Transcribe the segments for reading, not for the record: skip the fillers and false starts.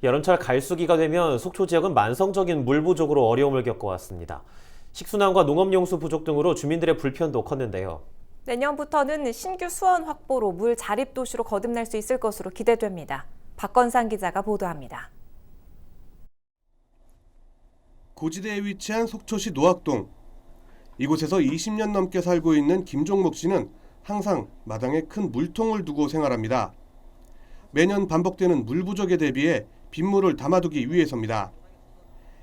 여름철 갈수기가 되면 속초 지역은 만성적인 물 부족으로 어려움을 겪어왔습니다. 식수난과 농업용수 부족 등으로 주민들의 불편도 컸는데요. 내년부터는 신규 수원 확보로 물 자립 도시로 거듭날 수 있을 것으로 기대됩니다. 박건상 기자가 보도합니다. 고지대에 위치한 속초시 노학동. 이곳에서 20년 넘게 살고 있는 김종목 씨는 항상 마당에 큰 물통을 두고 생활합니다. 매년 반복되는 물 부족에 대비해 빗물을 담아두기 위해서입니다.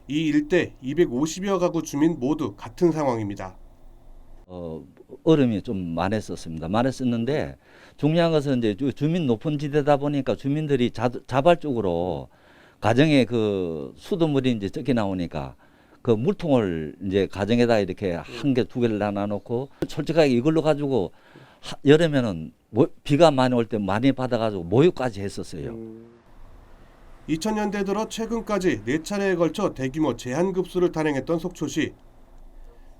이 일대 250여 가구 주민 모두 같은 상황입니다. 얼음이 좀 많았었습니다. 많았었는데 중요한 것은 이제 주민 높은 지대다 보니까 주민들이 자발적으로 가정에 그 수돗물이 이제 적게 나오니까 그 물통을 이제 가정에다 이렇게 한 개, 두 개를 나눠놓고 솔직하게 이걸로 가지고 여름에는 비가 많이 올 때 많이 받아가지고 모유까지 했었어요. 2000년대 들어 최근까지 4차례에 걸쳐 대규모 제한급수를 단행했던 속초시.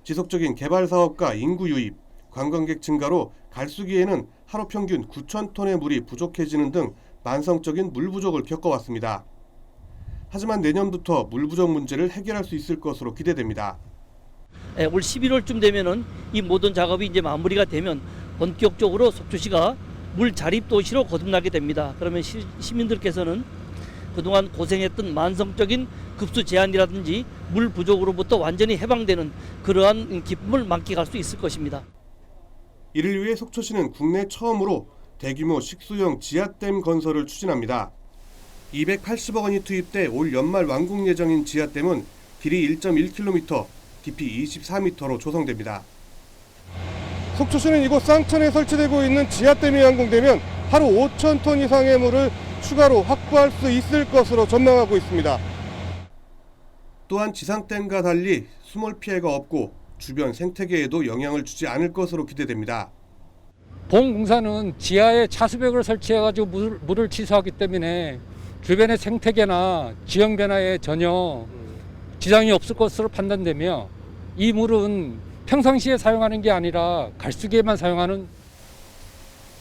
지속적인 개발 사업과 인구 유입, 관광객 증가로 갈수기에는 하루 평균 9,000톤의 물이 부족해지는 등 만성적인 물 부족을 겪어왔습니다. 하지만 내년부터 물 부족 문제를 해결할 수 있을 것으로 기대됩니다. 올 11월쯤 되면은 이 모든 작업이 이제 마무리가 되면 본격적으로 속초시가 물 자립 도시로 거듭나게 됩니다. 그러면 시민들께서는 그동안 고생했던 만성적인 급수 제한이라든지 물 부족으로부터 완전히 해방되는 그러한 기쁨을 만끽할 수 있을 것입니다. 이를 위해 속초시는 국내 처음으로 대규모 식수형 지하댐 건설을 추진합니다. 280억 원이 투입돼 올 연말 완공 예정인 지하댐은 길이 1.1km, 깊이 24m로 조성됩니다. 속초시는 이곳 쌍천에 설치되고 있는 지하댐이 완공되면 하루 5,000톤 이상의 물을 추가로 확보할 수 있을 것으로 전망하고 있습니다. 또한 지상댐과 달리 수몰 피해가 없고 주변 생태계에도 영향을 주지 않을 것으로 기대됩니다. 보험공사는 지하에 차수벽을 설치해가지고 물을 취수하기 때문에 주변의 생태계나 지형 변화에 전혀 지장이 없을 것으로 판단되며 이 물은 평상시에 사용하는 게 아니라 갈수기에만 사용하는.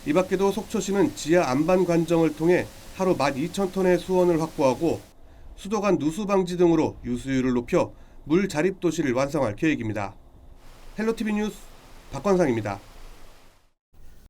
이 밖에도 속초시는 지하 안반 관정을 통해 하루 12,000톤의 수원을 확보하고 수도 간 누수 방지 등으로 유수율을 높여 물 자립 도시를 완성할 계획입니다. 헬로티비 뉴스 박건상입니다.